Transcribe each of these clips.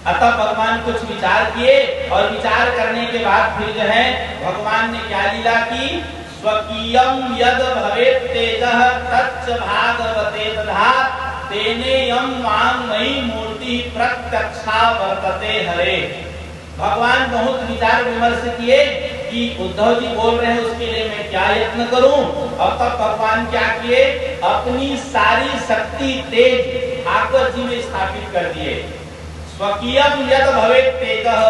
अतः भगवान कुछ विचार किए और विचार करने के बाद फिर जो है भगवान ने क्या लीला की, स्वकीयम यद भवेत् तेजः तच्च भागवते दधात् तेने यम वाङ्मयी मूर्ति प्रत्यक्षा वर्तते हरे। भगवान बहुत विचार विमर्श किए कि उद्धव जी बोल रहे हैं उसके लिए मैं क्या यत्न करूं। अब तक भगवान क्या किए, अपनी सारी शक्ति तेज भागवत जी में स्थापित कर दिए। स्वकीयम यद भवेत् तेजः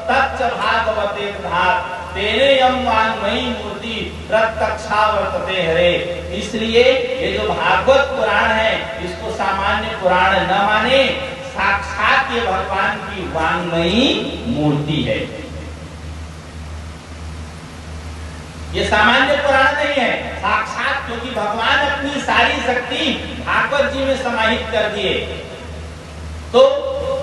तच्च भागवते दधात् तेने यम वाङ्मयी मूर्ति प्रत्यक्षा वर्तते हरे। इसलिए ये जो भागवत पुराण है इसको सामान्य पुराण न माने, साक्षात ये भगवान की वाङ्मयी मूर्ति है। ये सामान्य पुराण नहीं है, साक्षात, क्योंकि भगवान अपनी सारी शक्ति भागवत जी में समाहित कर दिए। तो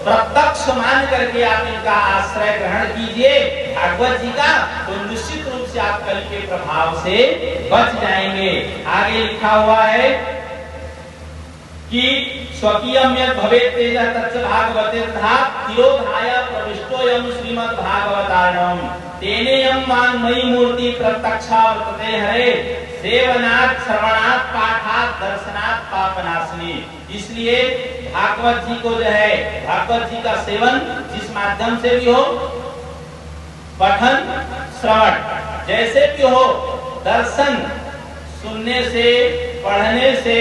प्रत्यक्ष मान करके आप इनका आश्रय ग्रहण कीजिए भागवत जी का, तो निश्चित रूप से आप कल के प्रभाव से बच जाएंगे। आगे लिखा हुआ है कि स्वकीयम यत् भवेत् तेजः तच्च भागवते दधात् तिरोधाय प्रविष्टोऽयं श्रीमद् भागवतार्णवम् तेने यम वाङ्मयी मूर्ति प्रत्यक्षा वर्तते हरे। सेवनात् श्रवणात् पाठात् दर्शनात् पापनाशिनी। इसलिए भागवत जी को जो है भागवत जी का सेवन जिस माध्यम से भी हो, पठन श्रवण जैसे भी हो, दर्शन सुनने से, पढ़ने से,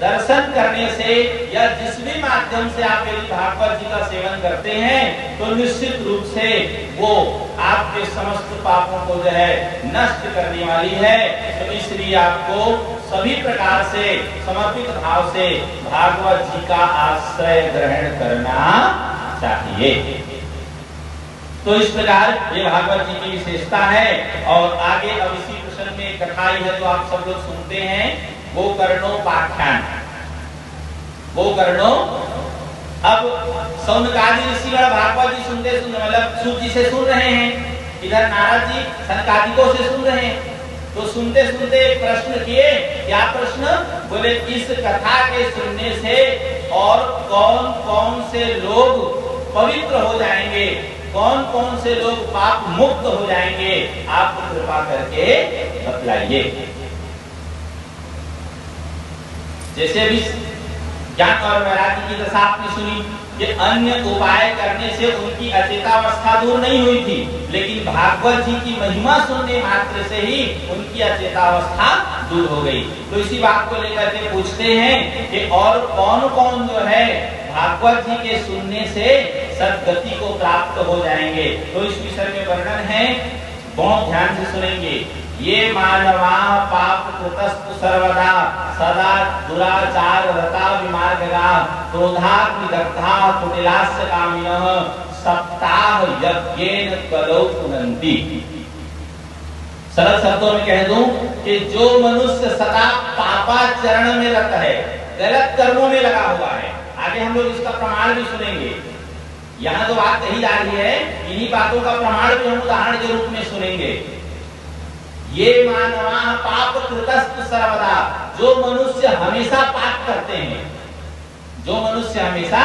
दर्शन करने से या जिस भी माध्यम से आप यदि भागवत जी का सेवन करते हैं तो निश्चित रूप से वो आपके समस्त पापों को जो है नष्ट करने वाली है। तो इसलिए आपको सभी प्रकार से समर्पित भाव से भागवत जी का आश्रय ग्रहण करना चाहिए। तो इस प्रकार ये भागवत जी की विशेषता है। और आगे अब इसी प्रसंग में कथा है जो आप सब लोग सुनते हैं, गोकर्णोपाख्यान। गोकर्णो, अब सौनकादि ऋषिगण भागवत जी सुनते मतलब सूत जी से सुन रहे हैं, इधर नारद जी सनकादिकों से सुन रहे हैं। तो सुनते सुनते प्रश्न किए, क्या प्रश्न, बोले इस कथा के सुनने से और कौन कौन से लोग पवित्र हो जाएंगे, कौन कौन से लोग पाप मुक्त हो जाएंगे, आप कृपा करके बतलाइए। जैसे अभी ज्ञान और वैराग्य की दशा आपने सुनी कि अन्य उपाय करने से उनकी अचेतावस्था दूर नहीं हुई थी, लेकिन भागवत जी की महिमा सुनने मात्र से ही उनकी अचेतावस्था दूर हो गई। तो इसी बात को लेकर के पूछते हैं कि और कौन कौन जो है भागवत जी के सुनने से सद्गति को प्राप्त हो जाएंगे। तो इस विषय में वर्णन है, बहुत ध्यान से सुनेंगे। ये मानवा पाप कृतस्तु सर्वदा सदा दुराचार रता विमार्गगा क्रोधाग्निदग्धा कुटिलास्य कामिनः सप्ताह यज्ञेन कलौ पुनन्ति। सरल शब्दों में कह दूं कि जो मनुष्य सदा पापाचरण में रत है, गलत कर्मों में लगा हुआ है, आगे हम लोग इसका प्रमाण भी सुनेंगे। यहाँ तो बात कही जा रही है, इन्हीं बातों का प्रमाण भी हम उदाहरण के रूप में सुनेंगे। ये मानवा पाप कृतस्तु सर्वदा, जो मनुष्य हमेशा पाप करते हैं, जो मनुष्य हमेशा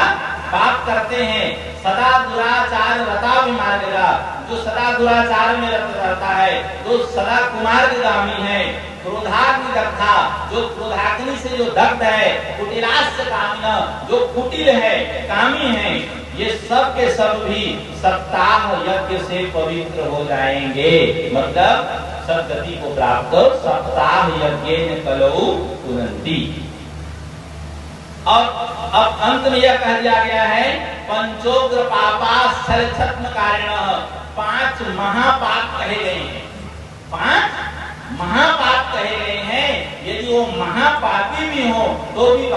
पाप करते हैं, सदा दुराचार रता विमार्गगा, जो सदा दुराचार में रत रहता है, जो सदा कुमार्गगामी है, क्रोधाग्नि दग्धा, जो क्रोधाग्नि से जो दग्ध है, कुटिलास्य कामिनः, जो कुटिल है, कामी है, ये सब के सब भी सप्ताह यज्ञ से पवित्र हो जाएंगे। मतलब सद्गति को प्राप्त सप्ताह यज्ञेन कलौ पुनन्ति। और अब अंत में यह कह दिया गया है, पंचोग्र पापा छलछत्म कारिणः, 5 महापाप कहे गए हैं, 5 महापाप कहे गए हैं। यदि वो महापापी भी हो तो भी